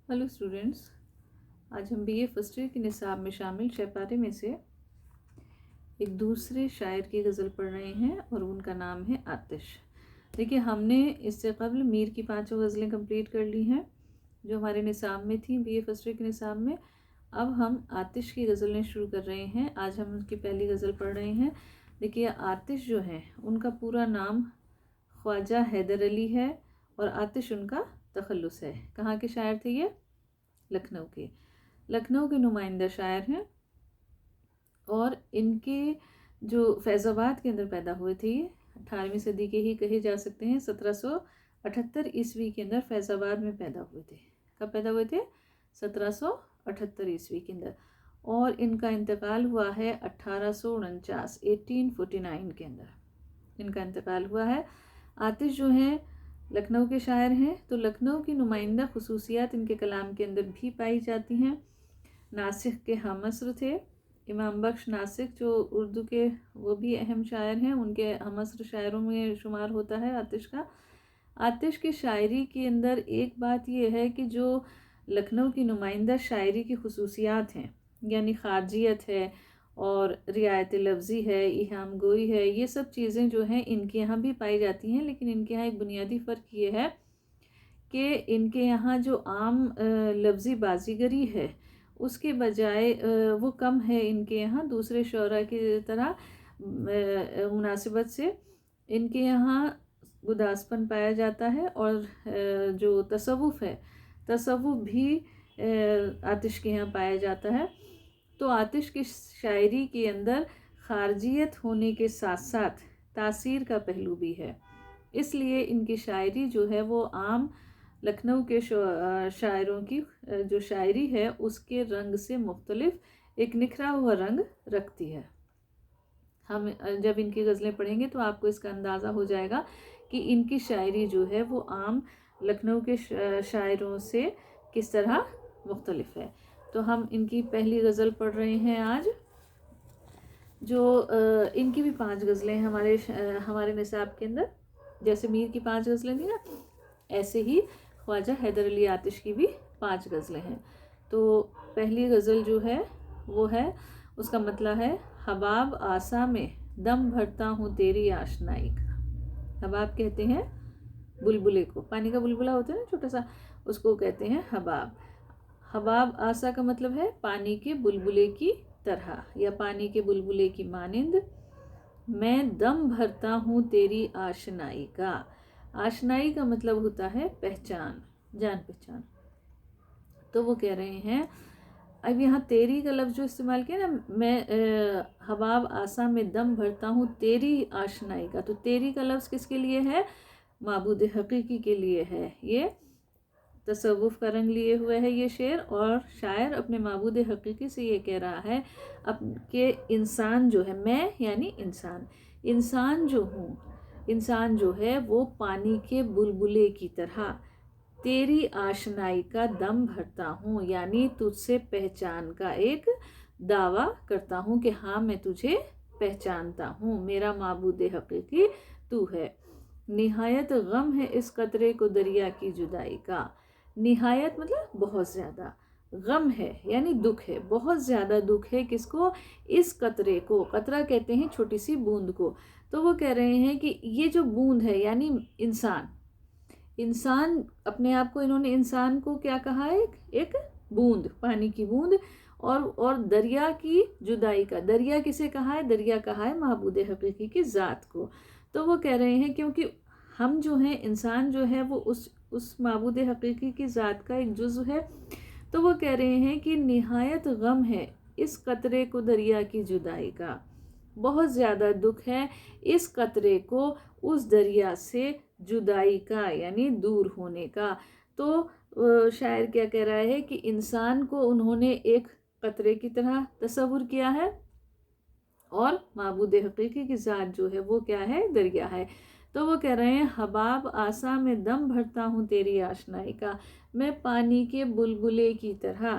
Hello students, आज हम BA first year की निसाब में शामिल शहपारे में से एक दूसरे शायर की गज़ल पढ़ रहे हैं और उनका नाम है आतिश। देखिए, हमने इससे कबल मीर की 5 गज़लें कंप्लीट कर ली हैं जो हमारे निसाब में थी बीए फर्स्ट ईयर के निसाब में। अब हम आतिश की गज़लें शुरू कर रहे हैं। आज हम उनकी पहली गज़ल पढ़ रहे हैं। देखिए, आतिश जो है उनका पूरा नाम ख्वाजा हैदर अली है और आतिश उनका तखल्लुस है। कहाँ के शायर थे ये? लखनऊ के नुमाइंदा शायर हैं और इनके जो फैज़ाबाद के अंदर पैदा हुए थे, ये 18वीं सदी के ही कहे जा सकते हैं। 1778 ईस्वी के अंदर फैज़ाबाद में पैदा हुए थे। कब पैदा हुए थे? 1778 ईस्वी के अंदर। और इनका इंतकाल हुआ है 1849 1849 के अंदर इनका इंतकाल हुआ है। आतिश जो हैं लखनऊ के शायर हैं, तो लखनऊ की नुमाइंदा खसूसियात इनके कलाम के अंदर भी पाई जाती हैं। नासिक के हमअस्र थे। इमाम बख्श नासिक जो उर्दू के वो भी अहम शायर हैं, उनके हमअस्र शायरों में शुमार होता है आतिश का। आतिश की शायरी के अंदर एक बात यह है कि जो लखनऊ की नुमाइंदा शायरी की खसूसियात हैं, यानी खारजियत है और रियायत लफ्ज़ी है, इहाम गोई है, ये सब चीज़ें जो हैं इनके यहाँ भी पाई जाती हैं। लेकिन इनके यहाँ एक बुनियादी फ़र्क ये है कि इनके यहाँ जो आम लफ्ज़ी बाजीगरी है उसके बजाय वो कम है इनके यहाँ दूसरे शोरा की तरह मुनासिबत से। इनके यहाँ गुदासपन पाया जाता है और जो तसव्वुफ़ है, तसव्वुफ़ भी आतिश के यहाँ पाया जाता है। तो आतिश की शायरी के अंदर खारजियत होने के साथ साथ तासीर का पहलू भी है। इसलिए इनकी शायरी जो है वो आम लखनऊ के शायरों की जो शायरी है उसके रंग से मुख्तलिफ एक निखरा हुआ रंग रखती है। हम जब इनकी गज़लें पढ़ेंगे तो आपको इसका अंदाज़ा हो जाएगा कि इनकी शायरी जो है वो आम लखनऊ के शायरों से किस तरह मुख्तलिफ है। तो हम इनकी पहली गज़ल पढ़ रहे हैं आज, जो इनकी भी 5 गज़लें हमारे निसाब के अंदर। जैसे मीर की 5 गज़लें थी ना, ऐसे ही ख्वाजा हैदर अली आतिश की भी 5 गज़लें हैं। तो पहली गज़ल जो है वो है, उसका मतलब है हबाब आसा में दम भरता हूँ तेरी आशनाई का। हबाब कहते हैं बुलबुले को, पानी का बुलबुला होता है ना छोटा सा, उसको कहते हैं हबाब। हबाब आसा का मतलब है पानी के बुलबुले की तरह या पानी के बुलबुले की मानिंद। मैं दम भरता हूँ तेरी आशनाई का। आशनाई का मतलब होता है पहचान, जान पहचान। तो वो कह रहे हैं, अब यहाँ तेरी का लफ्ज़ जो इस्तेमाल किया ना, मैं हबाब आसा में दम भरता हूँ तेरी आशनाई का, तो तेरी का लफ्ज़ किसके लिए है? माबूद हकीकी के लिए है। ये तसव्वुफ़ का रंग लिए हुए है ये शेर, और शायर अपने माबूद हकीकी से ये कह रहा है अब के इंसान जो है, मैं यानी इंसान, इंसान जो हूँ, इंसान जो है वो पानी के बुलबुले की तरह तेरी आशनाई का दम भरता हूँ, यानी तुझसे पहचान का एक दावा करता हूँ कि हाँ मैं तुझे पहचानता हूँ, मेरा माबूद हकीकी तू है। निहायत गम है इस कतरे को दरिया की जुदाई का। निहायत मतलब बहुत ज़्यादा, गम है यानी दुख है, बहुत ज़्यादा दुख है किसको? इस कतरे को। कतरा कहते हैं छोटी सी बूंद को। तो वो कह रहे हैं कि ये जो बूंद है यानी इंसान, इंसान अपने आप को, इन्होंने इंसान को क्या कहा है? एक बूंद, पानी की बूंद। और दरिया की जुदाई का, दरिया किसे कहा है? दरिया कहा है महबूद हकीकी की ज़ात को। तो वो कह रहे हैं क्योंकि हम जो हैं, इंसान जो है वो उस महबूद हकीकी की ज़ात का एक जुज़्व है। तो वो कह रहे हैं कि निहायत गम है इस कतरे को दरिया की जुदाई का, बहुत ज़्यादा दुख है इस कतरे को उस दरिया से जुदाई का, यानी दूर होने का। तो शायर क्या कह रहा है कि इंसान को उन्होंने एक कतरे की तरह तस्वुर किया है और माबूद हकीकी की ज़ात जो है वो क्या है? दरिया है। तो वो कह रहे हैं हबाब आसा में दम भरता हूँ तेरी आशनाई का, मैं पानी के बुलबुले की तरह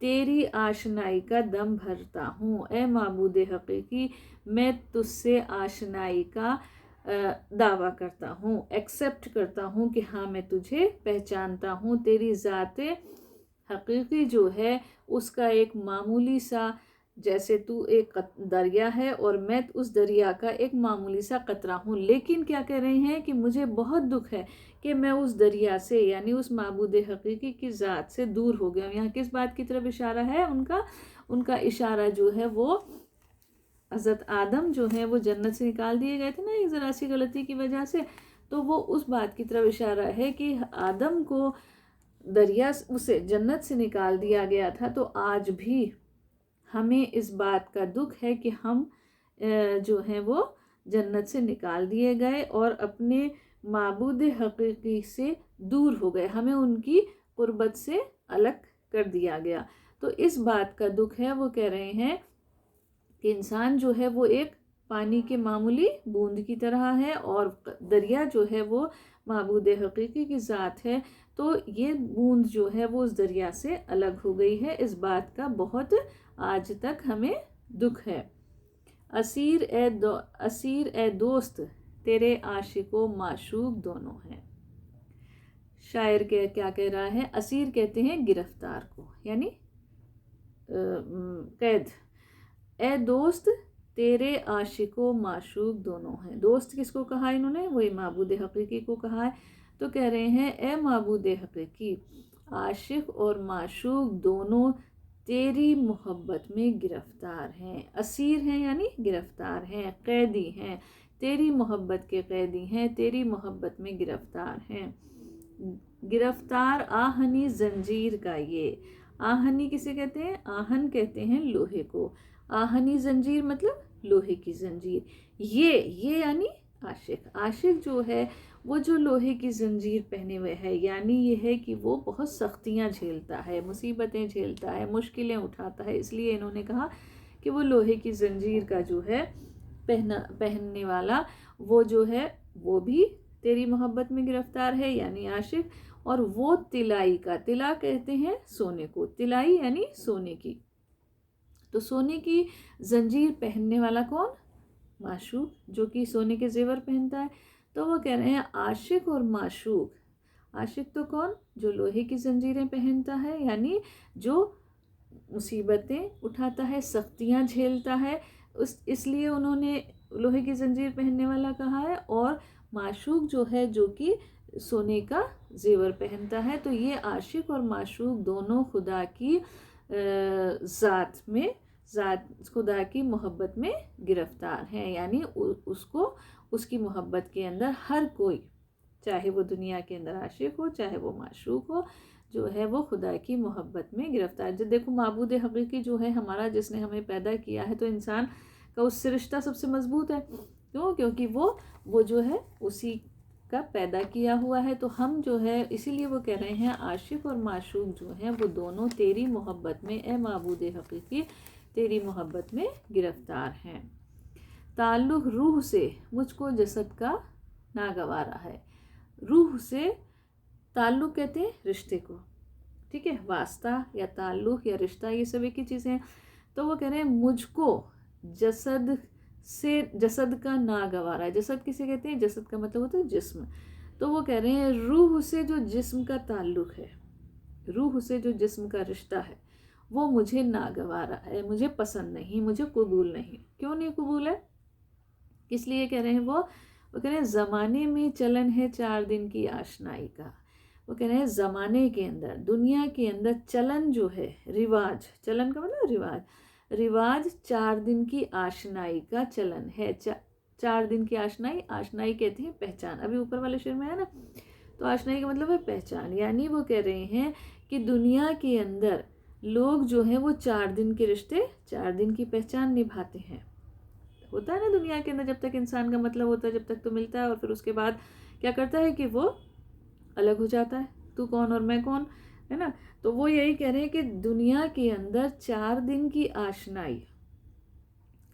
तेरी आशनाई का दम भरता हूँ। ए माबूद हकीकी, मैं तुझसे आशनाई का दावा करता हूँ, एक्सेप्ट करता हूँ कि हाँ मैं तुझे पहचानता हूँ, तेरी ज़ात हकीकी जो है उसका एक मामूली सा, जैसे तू एक दरिया है और मैं उस दरिया का एक मामूली सा कतरा हूँ, लेकिन क्या कह रहे हैं कि मुझे बहुत दुख है कि मैं उस दरिया से यानी उस माबूद हकीकी की ज़ात से दूर हो गया हूँ। यहाँ किस बात की तरफ इशारा है उनका इशारा जो है वो हज़रत आदम जो है वो जन्नत से निकाल दिए गए थे ना एक ज़रा सी गलती की वजह से, तो वो उस बात की तरफ इशारा है कि आदम को दरिया उसे जन्नत से निकाल दिया गया था, तो आज भी हमें इस बात का दुख है कि हम जो हैं वो जन्नत से निकाल दिए गए और अपने माबूद हकीकी से दूर हो गए, हमें उनकी कुर्बत से अलग कर दिया गया। तो इस बात का दुख है, वो कह रहे हैं कि इंसान जो है वो एक पानी के मामूली बूंद की तरह है और दरिया जो है वो माबूद हकीकी की ज़ात है, तो ये बूंद जो है वो उस दरिया से अलग हो गई है। इस बात का बहुत आज तक हमें दुख है। असीर ए दोस्त तेरे आशिको माशूक दोनों हैं। शायर के क्या कह रहा है, असीर कहते हैं गिरफ्तार को यानी कैद। ए दोस्त तेरे आशिको माशूक दोनों हैं। दोस्त किसको कहा इन्होंने, वही माबूद हकीकी को कहा है। तो कह रहे हैं ए माबूद हकीकी, आशिक और माशूक दोनों तेरी मोहब्बत में गिरफ्तार हैं। असीर हैं यानी गिरफ्तार हैं, कैदी हैं, तेरी मोहब्बत के कैदी हैं, तेरी मोहब्बत में गिरफ्तार हैं। गिरफ्तार आहनी जंजीर का ये, आहनी किसे कहते हैं, आहन कहते हैं लोहे को, आहनी जंजीर मतलब लोहे की जंजीर। ये यानी आशिक, आशिक जो है वो जो लोहे की जंजीर पहने हुए है, यानी ये है कि वो बहुत सख्तियां झेलता है, मुसीबतें झेलता है, मुश्किलें उठाता है, इसलिए इन्होंने कहा कि वो लोहे की जंजीर का जो है पहनने वाला वो जो है वो भी तेरी मोहब्बत में गिरफ्तार है यानी आशिक। और वो तिलाई का, तिला कहते हैं सोने को, तिलाई यानी सोने की, तो सोने की जंजीर पहनने वाला कौन, माशूक, जो कि सोने के जेवर पहनता है। तो वो कह रहे हैं आशिक और माशूक, आशिक तो कौन, जो लोहे की जंजीरें पहनता है यानी जो मुसीबतें उठाता है, सख्तियां झेलता है, इसलिए उन्होंने लोहे की जंजीर पहनने वाला कहा है। और माशूक जो है जो कि सोने का जेवर पहनता है। तो ये आशिक और माशूक दोनों खुदा की ज़ात में, खुदा की मोहब्बत में गिरफ्तार हैं, यानी उसको उसकी मोहब्बत के अंदर हर कोई, चाहे वो दुनिया के अंदर आशिक हो चाहे वो माशूक हो, जो है वो खुदा की मोहब्बत में गिरफ्तार। जब देखो माबूद हकीकी जो है हमारा, जिसने हमें पैदा किया है, तो इंसान का उससे रिश्ता सबसे मजबूत है। क्यों, क्योंकि वो जो है उसी का पैदा किया हुआ है। तो हम जो है, इसीलिए वो कह रहे हैं आशिक और माशूक जो हैं वो दोनों तेरी मोहब्बत में, ए माबूद हकीकी, तेरी मोहब्बत में गिरफ्तार हैं। ताल्लुक़ रूह से मुझको जसद का नागवारा है। रूह से ताल्लुक़ कहते हैं रिश्ते को, ठीक है, वास्ता या ताल्लुक़ या रिश्ता ये सब एक ही चीज़ें हैं। तो वो कह रहे हैं मुझको जसद से, जसद का नागवारा। जसद किसे कहते हैं, जसद का मतलब होता है जिस्म। तो वो कह रहे हैं रूह से जो जिस्म का ताल्लुक़ है, रूह से जो जिस्म का रिश्ता है वो मुझे नागवारा है, मुझे पसंद नहीं, मुझे कबूल नहीं। क्यों नहीं कबूल है, किस लिए कह रहे हैं वो कह रहे हैं ज़माने में चलन है 4 दिन की आशनाई का। वो कह रहे हैं ज़माने के अंदर, दुनिया के अंदर चलन जो है, रिवाज, चलन का मतलब रिवाज, रिवाज 4 दिन की आशनाई का चलन है। 4 दिन की आशनाई, आशनाई कहते हैं पहचान, अभी ऊपर वाले शेर में है ना। तो आशनाई का मतलब है पहचान, यानी वो कह रहे हैं कि दुनिया के अंदर लोग जो हैं वो 4 दिन के रिश्ते, 4 दिन की पहचान निभाते हैं। होता है ना दुनिया के अंदर, जब तक इंसान का मतलब होता है, जब तक तो मिलता है, और फिर उसके बाद क्या करता है कि वो अलग हो जाता है, तू कौन और मैं कौन, है ना। तो वो यही कह रहे हैं कि दुनिया के अंदर 4 दिन की आशनाई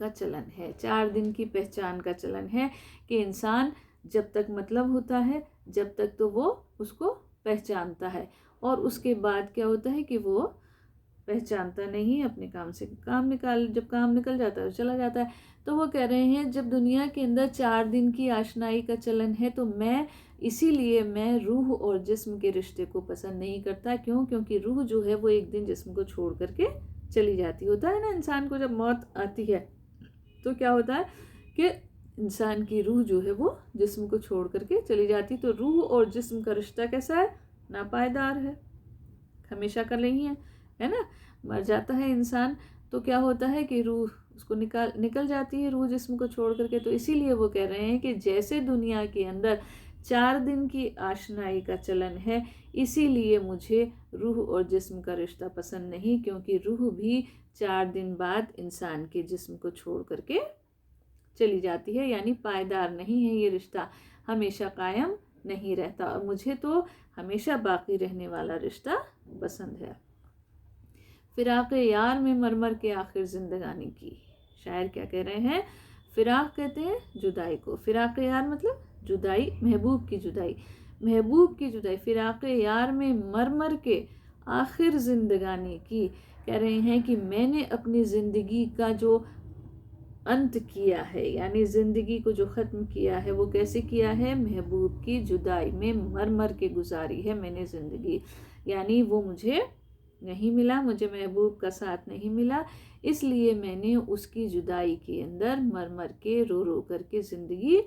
का चलन है, 4 दिन की पहचान का चलन है कि इंसान जब तक मतलब होता है, जब तक तो वो उसको पहचानता है, और उसके बाद क्या होता है कि वो पहचानता नहीं, अपने काम से जब काम निकल जाता है तो चला जाता है। तो वो कह रहे हैं जब दुनिया के अंदर 4 दिन की आशनाई का चलन है तो इसीलिए मैं रूह और जिस्म के रिश्ते को पसंद नहीं करता। क्यों? क्योंकि रूह जो है वो एक दिन जिस्म को छोड़ करके चली जाती। होता है ना, इंसान को जब मौत आती है तो क्या होता है कि इंसान की रूह जो है वो जिस्म को छोड़ करके चली जाती। तो रूह और जिस्म का रिश्ता कैसा है? नापायदार है, हमेशा का नहीं है ना। मर जाता है इंसान तो क्या होता है कि रूह उसको निकल जाती है, रूह जिस्म को छोड़ करके। तो इसीलिए वो कह रहे हैं कि जैसे दुनिया के अंदर 4 दिन की आशनाई का चलन है, इसीलिए मुझे रूह और जिस्म का रिश्ता पसंद नहीं, क्योंकि रूह भी 4 दिन बाद इंसान के जिस्म को छोड़ करके चली जाती है। यानी पायदार नहीं है ये रिश्ता, हमेशा कायम नहीं रहता। और मुझे तो हमेशा बाकी रहने वाला रिश्ता पसंद है। फिराक यार में मर के आखिर जिंदगानी की। शायर क्या कह रहे हैं? फिराक कहते हैं जुदाई को, फिराक यार मतलब जुदाई, महबूब की जुदाई, महबूब की जुदाई। फिराक यार में मर के आखिर जिंदगानी की। कह रहे हैं कि मैंने अपनी ज़िंदगी का जो अंत किया है, यानी ज़िंदगी को जो ख़त्म किया है वो कैसे किया है? महबूब की जुदाई में मर के गुजारी है मैंने ज़िंदगी। यानी वो मुझे नहीं मिला, मुझे महबूब का साथ नहीं मिला, इसलिए मैंने उसकी जुदाई के अंदर मर के रो करके ज़िंदगी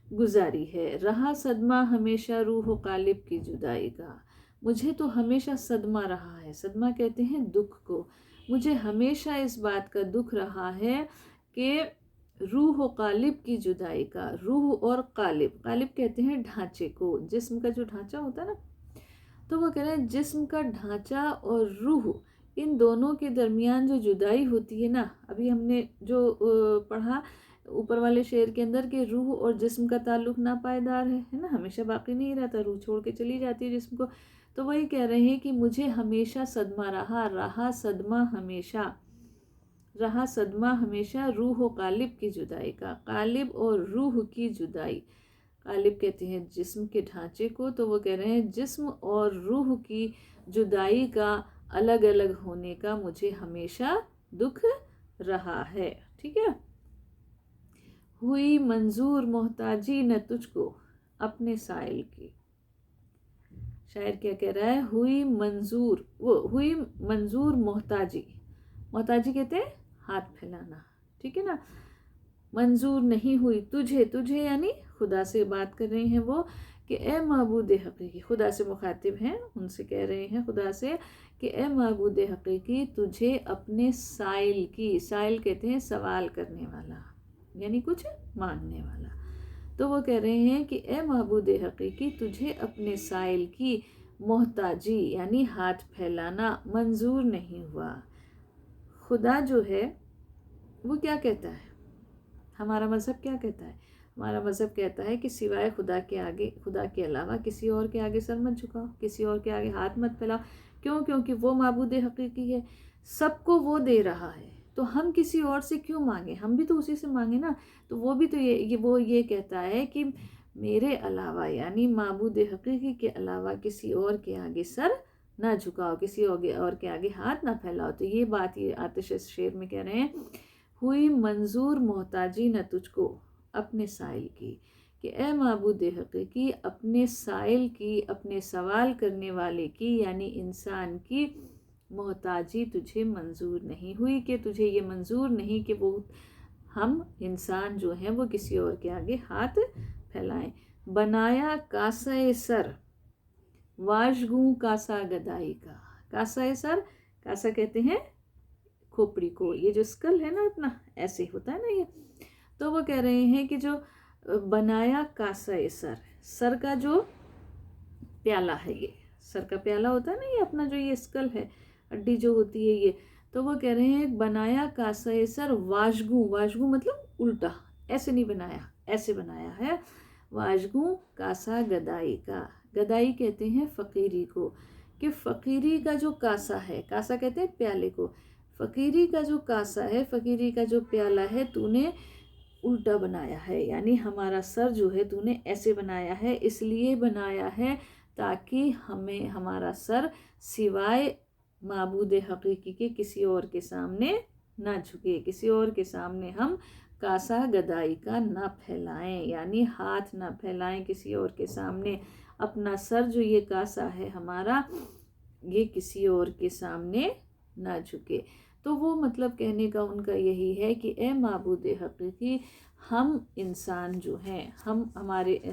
गुजारी है। रहा सदमा हमेशा रूह कालिब की जुदाई का। मुझे तो हमेशा सदमा रहा है, सदमा कहते हैं दुख को। मुझे हमेशा इस बात का दुख रहा है कि रूह कालिब की जुदाई का। रूह और कालिब, कालिब कहते हैं ढांचे को, जिस्म का जो ढांचा होता है ना, तो वो कह रहे हैं जिस्म का ढांचा और रूह, इन दोनों के दरमियान जो जुदाई होती है ना, अभी हमने जो पढ़ा ऊपर वाले शेर के अंदर कि रूह और जिस्म का ताल्लुक नापायदार है ना, हमेशा बाकी नहीं रहता, रूह छोड़ के चली जाती है जिस्म को। तो वही कह रहे हैं कि मुझे हमेशा सदमा रहा सदमा हमेशा रूह और कालिब की जुदाई का। कालिब और रूह की जुदाई, कालिब कहते हैं जिस्म के ढांचे को, तो वो कह रहे हैं जिस्म और रूह की जुदाई का, अलग अलग होने का मुझे हमेशा दुख रहा है। ठीक है। हुई मंजूर मोहताजी न तुझको अपने साइल की। शायर क्या कह रहा है? हुई मंजूर मोहताजी, मोहताजी कहते हैं हाथ फैलाना, ठीक है ना। मंजूर नहीं हुई तुझे यानी खुदा से बात कर रहे हैं वो, कि ए माबूद हकीकी, खुदा से मुखातिब हैं, उनसे कह रहे हैं खुदा से कि ए माबूद हकीकी तुझे अपने साइल की, साइल कहते हैं सवाल करने वाला, यानी कुछ मांगने वाला। तो वो कह रहे हैं कि ए माबूद हकीकी तुझे अपने साइल की मोहताजी यानी हाथ फैलाना मंजूर नहीं हुआ। खुदा जो है वो क्या कहता है? हमारा मज़हब क्या कहता है? हमारा मज़हब कहता है कि सिवाय खुदा के आगे, खुदा के अलावा किसी और के आगे सर मत झुकाओ, किसी और के आगे हाथ मत फैलाओ। क्यों? क्योंकि वो माबूद हकीकी है, सबको वो दे रहा है, तो हम किसी और से क्यों मांगे? हम भी तो उसी से मांगे ना। तो वो भी तो ये कहता है कि मेरे अलावा यानी माबूद हकीकी के अलावा किसी और के आगे सर ना झुकाओ, किसी और के आगे हाथ ना फैलाओ। तो ये बात ये आतिश शेर में कह रहे हैं, हुई मंजूर मोहताजी न तुझको अपने साइल की, कि ए माबूद हकीकी अपने साइल की, अपने सवाल करने वाले की यानी इंसान की मोहताजी तुझे मंजूर नहीं हुई, कि तुझे ये मंजूर नहीं कि वो हम इंसान जो हैं वो किसी और के आगे हाथ फैलाएं। बनाया कासा सर वाशगू कासा गदाई का। कासा सर, कासा कहते हैं खोपड़ी को, ये जो स्कल है ना अपना, ऐसे होता है ना ये। तो वो कह रहे हैं कि जो बनाया कासा सर, सर का जो प्याला है, ये सर का प्याला होता है ना, ये अपना जो ये स्कल है, हड्डी जो होती है ये। तो वो कह रहे हैं बनाया कासा सर वाशगू, वाशगू मतलब उल्टा, ऐसे नहीं बनाया, ऐसे बनाया है। वाशगू कासा गदाई का, गदाई कहते हैं फ़कीरी को, कि फ़कीरी का जो कासा है, कासा कहते हैं प्याले को, फ़कीरी का जो कासा है, फ़कीरी का जो प्याला है तूने उल्टा बनाया है, यानी हमारा सर जो है तूने ऐसे बनाया है। इसलिए बनाया है ताकि हमें हमारा सर सिवाय माबूद हकीकी के किसी और के सामने ना झुके, किसी और के सामने हम कासा गदाई का ना फैलाएं, यानी हाथ ना फैलाएं किसी और के सामने। अपना सर जो ये कासा है हमारा, ये किसी और के सामने ना झुके। तो वो मतलब कहने का उनका यही है कि ए माबूद हकीकी, हम इंसान जो हैं,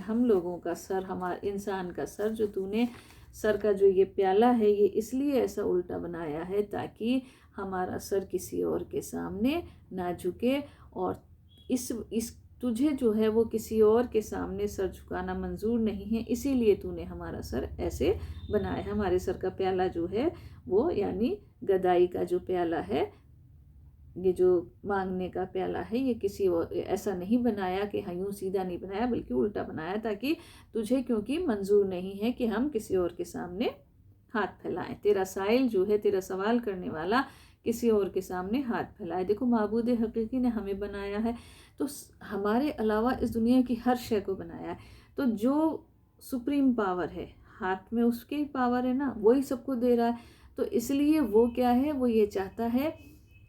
हम लोगों का सर, हमारे इंसान का सर जो तूने, सर का जो ये प्याला है ये इसलिए ऐसा उल्टा बनाया है ताकि हमारा सर किसी और के सामने ना झुके। और इस तुझे जो है वो किसी और के सामने सर झुकाना मंजूर नहीं है, इसीलिए तूने हमारा सर ऐसे बनाया। हमारे सर का प्याला जो है वो, यानी गदाई का जो प्याला है, ये जो मांगने का प्याला है, ये किसी और ऐसा नहीं बनाया कि हाँ यूँ सीधा नहीं बनाया, बल्कि उल्टा बनाया ताकि तुझे, क्योंकि मंजूर नहीं है कि हम किसी और के सामने हाथ फैलाएं। तेरा साइल जो है, तेरा सवाल करने वाला, किसी और के सामने हाथ फैलाए। देखो माबूद हकीकी ने हमें बनाया है, तो हमारे अलावा इस दुनिया की हर शय को बनाया है। तो जो सुप्रीम पावर है, हाथ में उसकी पावर है ना, वही सबको दे रहा है। तो इसलिए वो क्या है, वो ये चाहता है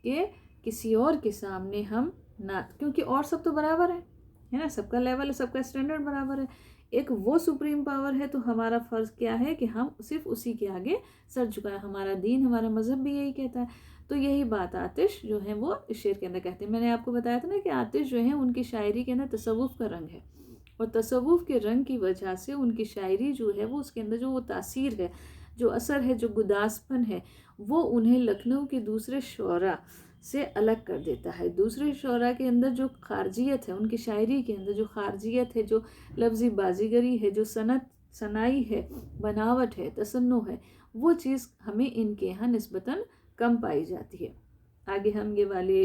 कि किसी और के सामने हम ना, क्योंकि और सब तो बराबर है ना, सबका लेवल, सबका स्टैंडर्ड बराबर है। एक वो सुप्रीम पावर है, तो हमारा फ़र्ज़ क्या है कि हम सिर्फ उसी के आगे सर झुकाएं। हमारा दीन, हमारा मज़हब भी यही कहता है। तो यही बात आतिश जो है वो इस शेर के अंदर कहते हैं। मैंने आपको बताया था ना कि आतिश जो है उनकी शायरी के अंदर तसव्वुफ़ का रंग है, और तसव्वुफ़ के रंग की वजह से उनकी शायरी जो है वो, उसके अंदर जो वो तासीर है, जो असर है, जो गुदासपन है, वो उन्हें लखनऊ के दूसरे शोरा से अलग कर देता है। दूसरे शोरा के अंदर जो खारजियत है, उनकी शायरी के अंदर जो खारजियत है, जो लफ्ज़ी बाजीगरी है, जो सनाई है, बनावट है, तसन्नो है, वो चीज़ हमें इनके यहाँ निस्बतन कम पाई जाती है। आगे हम ये वाले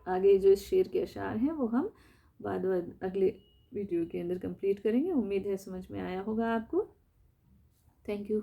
आगे जो इस शेर के अशार हैं वो हम बाद अगले वीडियो के अंदर कंप्लीट करेंगे। उम्मीद है समझ में आया होगा आपको। Thank you.